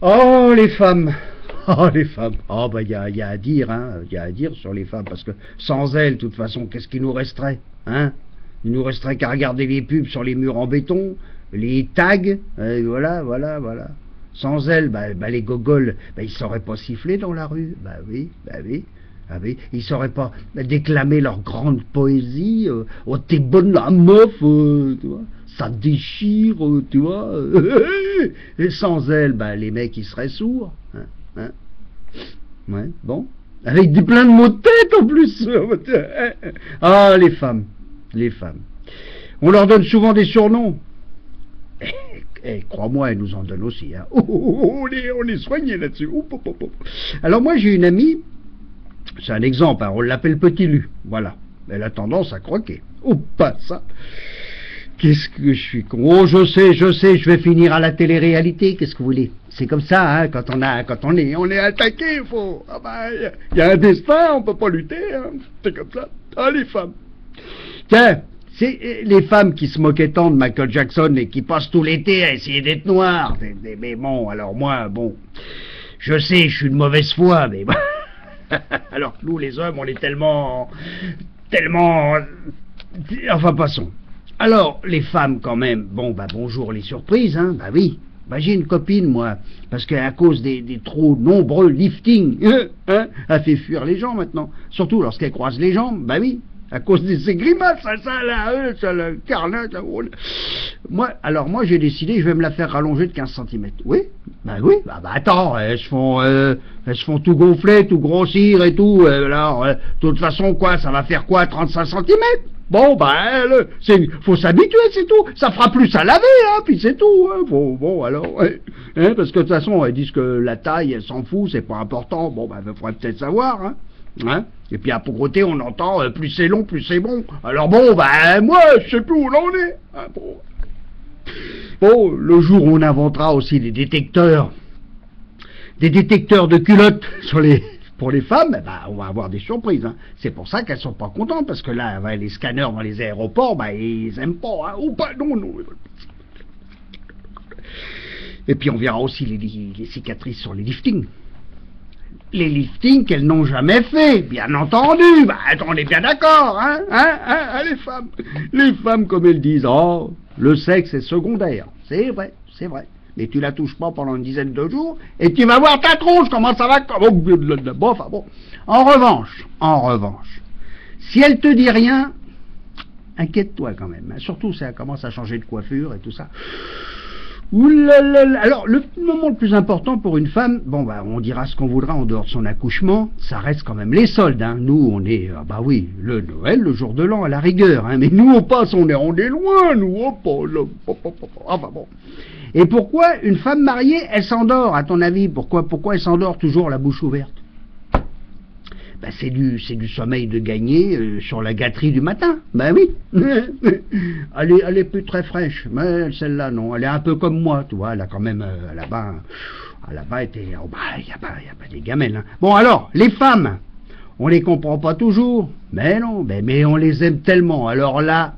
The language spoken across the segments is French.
Oh, les femmes! Oh, les femmes! Oh, bah, y a à dire, hein, y a à dire sur les femmes, parce que sans elles, de toute façon, qu'est-ce qui nous resterait, hein? Il nous resterait qu'à regarder les pubs sur les murs en béton, les tags, voilà, voilà, voilà. Sans elles, bah, les gogoles, bah, ils sauraient pas siffler dans la rue, bah oui, bah oui. Ah oui, ils sauraient pas déclamer leur grande poésie, oh t'es bonne la meuf, tu vois, ça déchire, tu vois. Et sans elle, bah, les mecs ils seraient sourds, hein. Ouais, bon, avec plein de mots de tête en plus. Ah, les femmes, les femmes. On leur donne souvent des surnoms. Crois-moi, elles nous en donnent aussi, hein. On est soigné là-dessus. Alors moi j'ai une amie. C'est un exemple, hein, on l'appelle Petit Lu, voilà. Elle a tendance à croquer. Oh, pas ça. Qu'est-ce que je suis con. Oh, je sais, je vais finir à la télé-réalité, qu'est-ce que vous voulez. C'est comme ça, hein, quand on est attaqué, il faut... Ah bah, y a un destin, on peut pas lutter, hein. C'est comme ça. Ah, les femmes. Tiens, c'est les femmes qui se moquaient tant de Michael Jackson et qui passent tout l'été à essayer d'être noires. Mais bon, alors moi, bon, je sais, je suis de mauvaise foi, mais... Alors que nous, les hommes, on est tellement... Enfin, passons. Alors, les femmes, quand même, bon, bah, bonjour les surprises, hein, bah oui. Bah, j'ai une copine, moi, parce qu'à cause des trop nombreux liftings, hein, elle fait fuir les gens, maintenant. Surtout lorsqu'elle croise les jambes, bah oui. À cause de ces grimaces, ça, le carnage, là. Moi, j'ai décidé, je vais me la faire rallonger de 15 cm. Oui, bah attends, elles se font tout gonfler, tout grossir et tout, alors, de toute façon, quoi, ça va faire quoi, 35 cm? Bon, bah, faut s'habituer, c'est tout, ça fera plus à laver, hein, puis c'est tout, hein, bon, alors, hein, parce que de toute façon, elles disent que la taille, elles s'en foutent, c'est pas important, bon, bah, il faudrait peut-être savoir, hein. Hein? Et puis à pauvreté on entend plus c'est long plus c'est bon. Alors bon bah moi je sais plus où l'on est, hein, bon, le jour où on inventera aussi des détecteurs de culottes pour les femmes, bah, on va avoir des surprises, hein. C'est pour ça qu'elles sont pas contentes, parce que là les scanners dans les aéroports, bah ils aiment pas, hein. Ou pas, non. Et puis on verra aussi les cicatrices sur les liftings. Les liftings qu'elles n'ont jamais fait, bien entendu, bah, on est bien d'accord, hein, les femmes comme elles disent, oh, le sexe est secondaire, c'est vrai, mais tu la touches pas pendant une dizaine de jours, et tu vas voir ta tronche, comment ça va, bon, enfin bon, en revanche, si elle te dit rien, inquiète-toi quand même, hein, surtout si elle commence à changer de coiffure et tout ça. Oulala. Alors, le moment le plus important pour une femme, bon, bah, on dira ce qu'on voudra en dehors de son accouchement, ça reste quand même les soldes, hein. Nous, on est, bah oui, le Noël, le jour de l'an, à la rigueur, hein. Mais nous, on passe, on est loin, nous, enfin bon. Et pourquoi une femme mariée, elle s'endort, à ton avis? Pourquoi elle s'endort toujours la bouche ouverte? Bah, c'est du sommeil de gagner sur la gâterie du matin. Ben oui. Elle est plus très fraîche, mais celle-là non. Elle est un peu comme moi, tu vois. Elle a quand même là-bas était. Oh, bah, y a pas des gamelles. Hein. Bon alors, les femmes, on les comprend pas toujours, mais non, mais on les aime tellement. Alors là,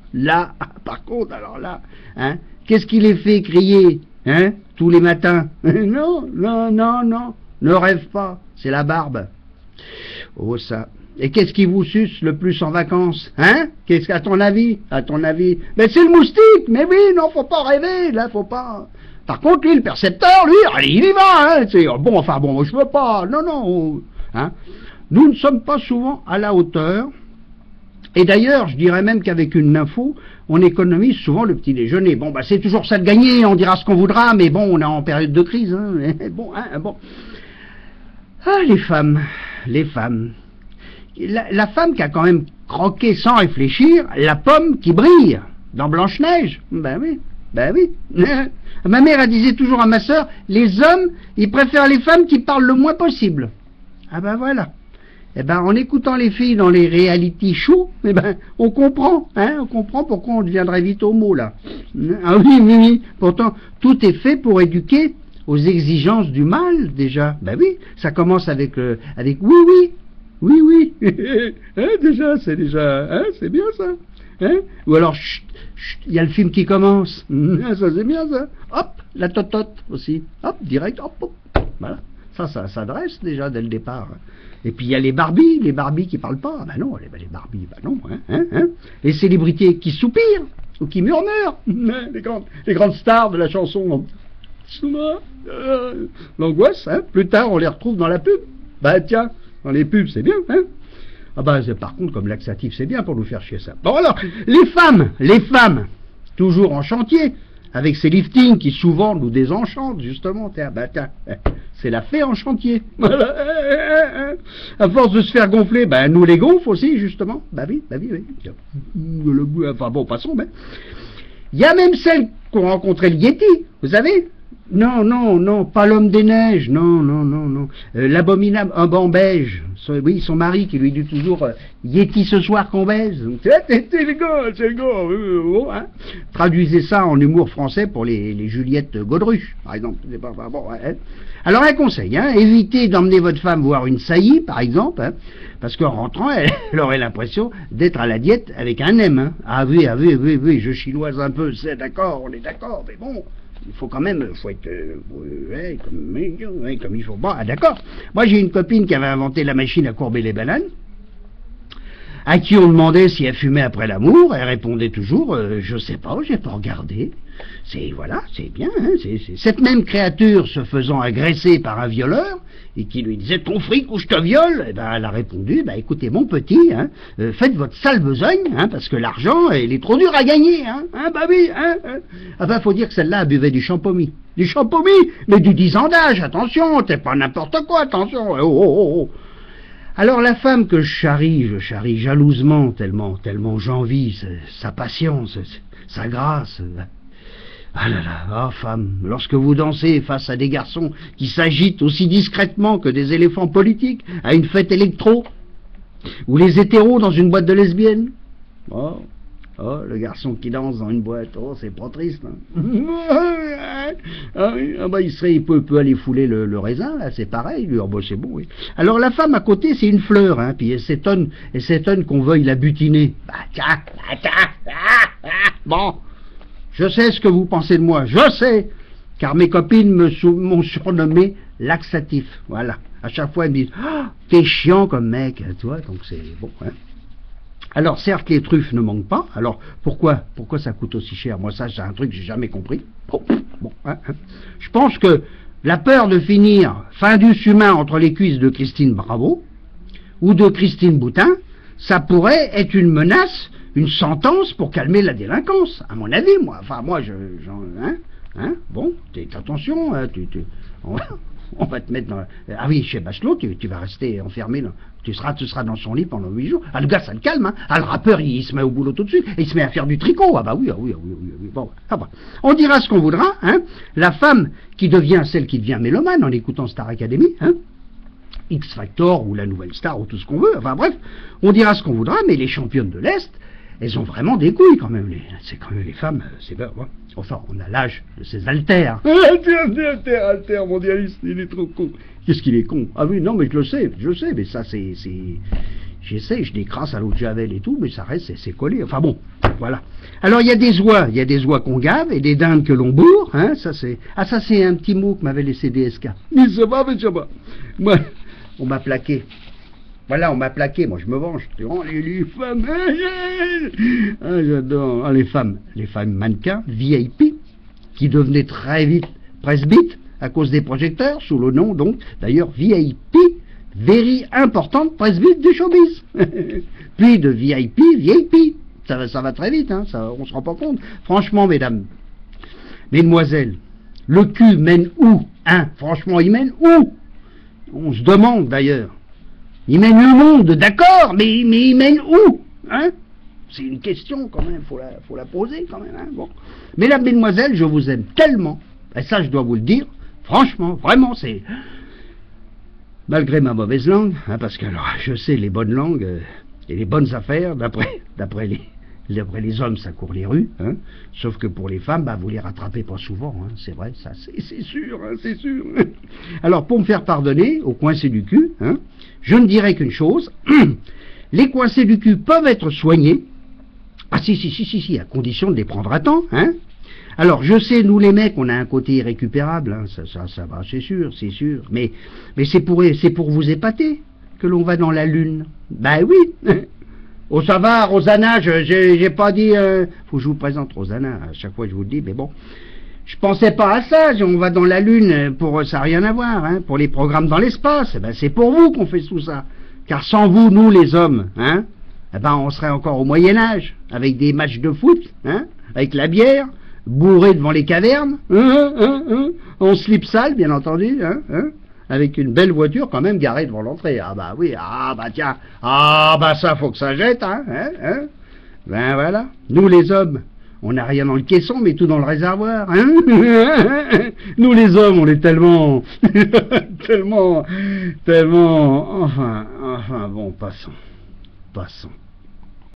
par contre, alors là, hein, qu'est-ce qui les fait crier, hein, tous les matins? Non, ne rêve pas. C'est la barbe. Oh ça. Et qu'est-ce qui vous suce le plus en vacances? Hein? Qu'est-ce qu'à ton avis? Mais c'est le moustique! Mais oui, non, faut pas rêver, là, faut pas. Par contre, lui, le percepteur, lui, allez, il y va, hein? C'est bon, enfin bon, je peux pas. Non. Hein? Nous ne sommes pas souvent à la hauteur. Et d'ailleurs, je dirais même qu'avec une nympho, on économise souvent le petit déjeuner. Bon, bah c'est toujours ça de gagner, on dira ce qu'on voudra, mais bon, on est en période de crise, hein. Bon. Ah, les femmes. La femme qui a quand même croqué sans réfléchir la pomme qui brille dans Blanche-Neige. Ben oui. Ma mère, elle disait toujours à ma sœur, les hommes, ils préfèrent les femmes qui parlent le moins possible. Ah ben voilà. Eh ben, en écoutant les filles dans les reality shows, eh ben, on comprend pourquoi on deviendrait vite homo, là. Ah oui. Pourtant, tout est fait pour éduquer aux exigences du mal, déjà. Ben oui, ça commence avec oui. Hein, déjà, c'est bien ça. Hein? Ou alors, il y a le film qui commence. Ça c'est bien ça. Hop, la totote aussi. Hop, direct, hop. Voilà. Ça s'adresse déjà dès le départ. Et puis il y a les Barbies qui parlent pas. Ben non, les Barbies, ben non. Les célébrités qui soupirent ou qui murmurent. Les grandes stars de la chanson. L'angoisse, hein. Plus tard, on les retrouve dans la pub. Ben tiens, dans les pubs, c'est bien, hein. Ah ben, par contre, comme laxatif, c'est bien pour nous faire chier ça. Bon alors, les femmes, toujours en chantier, avec ces liftings qui souvent nous désenchantent, justement. Tiens, c'est la fée en chantier. À force de se faire gonfler, ben nous les gonfle aussi, justement. Bah oui. Enfin bon, passons, ben. Il y a même celles qui ont rencontré le Yeti, vous savez. Non, pas l'homme des neiges, non. L'abominable, un banc beige. Oui, son mari qui lui dit toujours Yeti ce soir qu'on baise. C'est le gars, hein. Traduisez ça en humour français pour les Juliette Gaudruche, par exemple. C'est pas bon, hein. Alors un conseil, hein, évitez d'emmener votre femme voir une saillie, par exemple, hein, parce qu'en rentrant, elle aurait l'impression d'être à la diète avec un M. Hein. Ah oui, je chinoise un peu, c'est d'accord, on est d'accord, mais bon. Il faut quand même, faut être comme il faut. Bon, d'accord. Moi, j'ai une copine qui avait inventé la machine à courber les bananes, à qui on demandait si elle fumait après l'amour. Elle répondait toujours, je sais pas, j'ai pas regardé. C'est bien. Hein, cette même créature se faisant agresser par un violeur et qui lui disait ton fric ou je te viole, elle a répondu écoutez mon petit, hein, faites votre sale besogne, hein, parce que l'argent il est trop dur à gagner, hein, faut dire que celle-là elle buvait du champomis, mais du 10 ans d'âge, attention, t'es pas n'importe quoi, attention, oh. Alors la femme que je charrie jalousement tellement j'envie sa patience, sa grâce. Ah là là, femme, lorsque vous dansez face à des garçons qui s'agitent aussi discrètement que des éléphants politiques à une fête électro, ou les hétéros dans une boîte de lesbiennes. Oh, le garçon qui danse dans une boîte, c'est pas triste. Hein. Il peut aller fouler le raisin, là, c'est pareil, lui, c'est bon, oui. Alors la femme à côté, c'est une fleur, hein, puis elle s'étonne qu'on veuille la butiner. Bon. Je sais ce que vous pensez de moi, je sais, car mes copines m'ont surnommé laxatif, voilà. À chaque fois, elles me disent « t'es chiant comme mec, toi », donc c'est bon, hein. Alors, certes, les truffes ne manquent pas, alors pourquoi ça coûte aussi cher? Moi, ça, c'est un truc que j'ai jamais compris. Hein. Je pense que la peur de finir Findus humain entre les cuisses de Christine Bravo, ou de Christine Boutin, ça pourrait être une menace, une sentence pour calmer la délinquance, à mon avis, moi. Enfin, moi, bon, attention, hein, on va te mettre dans... Ah oui, chez Bachelot, tu vas rester enfermé, là. Tu seras dans son lit pendant 8 jours. Ah, le gars, ça le calme, hein. Ah, le rappeur, il se met au boulot tout de suite, et il se met à faire du tricot. Ah oui. Bon, on dira ce qu'on voudra, hein. La femme qui devient celle qui devient mélomane en écoutant Star Academy, hein. X Factor, ou la Nouvelle Star, ou tout ce qu'on veut, enfin bref, on dira ce qu'on voudra, mais les championnes de l'Est, elles ont vraiment des couilles quand même, c'est quand même les femmes, c'est bien, ouais. Enfin, on a l'âge de ces altères. Alter mondialiste, il est trop con. Qu'est-ce qu'il est con? Ah oui, non, mais je le sais, mais ça j'essaie, je décrasse à l'eau de Javel et tout, mais ça reste, c'est collé, enfin bon, voilà. Alors il y a des oies qu'on gave et des dindes que l'on bourre, hein, ça c'est un petit mot que m'avait laissé DSK. Mais ça va. Moi, on m'a plaqué. Voilà, on m'a plaqué, moi je me venge. Les femmes, j'adore. Les femmes mannequins, VIP, qui devenaient très vite presbytes à cause des projecteurs, sous le nom donc, d'ailleurs, VIP, very importante presbyte du showbiz. Puis de VIP, VIP. Ça va très vite, hein, on se rend pas compte. Franchement, mesdemoiselles, le cul mène où, hein? Franchement, il mène où? On se demande d'ailleurs. Il mène le monde, d'accord, mais il mène où, hein? C'est une question quand même, faut la poser quand même, hein? Bon. Mesdames, mesdemoiselles, je vous aime tellement, et ça je dois vous le dire, franchement, vraiment, c'est... Malgré ma mauvaise langue, hein, parce que alors, je sais les bonnes langues et les bonnes affaires, d'après les hommes, ça court les rues, hein, sauf que pour les femmes, vous les rattrapez pas souvent, hein, c'est vrai, ça, c'est sûr, hein, c'est sûr. Alors, pour me faire pardonner, aux coincés du cul, hein, je ne dirais qu'une chose, les coincés du cul peuvent être soignés, si, à condition de les prendre à temps, hein, Alors, je sais, nous les mecs, on a un côté irrécupérable, hein, ça va, c'est sûr. Mais c'est pour vous épater que l'on va dans la Lune. Ben oui. Oh, ça va, Rosanna, j'ai pas dit... faut que je vous présente Rosanna, à chaque fois je vous le dis, mais bon. Je pensais pas à ça, on va dans la Lune, ça n'a rien à voir, hein, pour les programmes dans l'espace, ben c'est pour vous qu'on fait tout ça. Car sans vous, nous les hommes, hein, eh ben on serait encore au Moyen-Âge, avec des matchs de foot, hein, avec la bière, bourré devant les cavernes, en slip sale, bien entendu, avec une belle voiture quand même garée devant l'entrée. Ah bah oui, ah bah tiens, ah bah ça faut que ça jette, Ben voilà, nous les hommes, on n'a rien dans le caisson, mais tout dans le réservoir, Nous les hommes, on est tellement, tellement, enfin, bon, passons.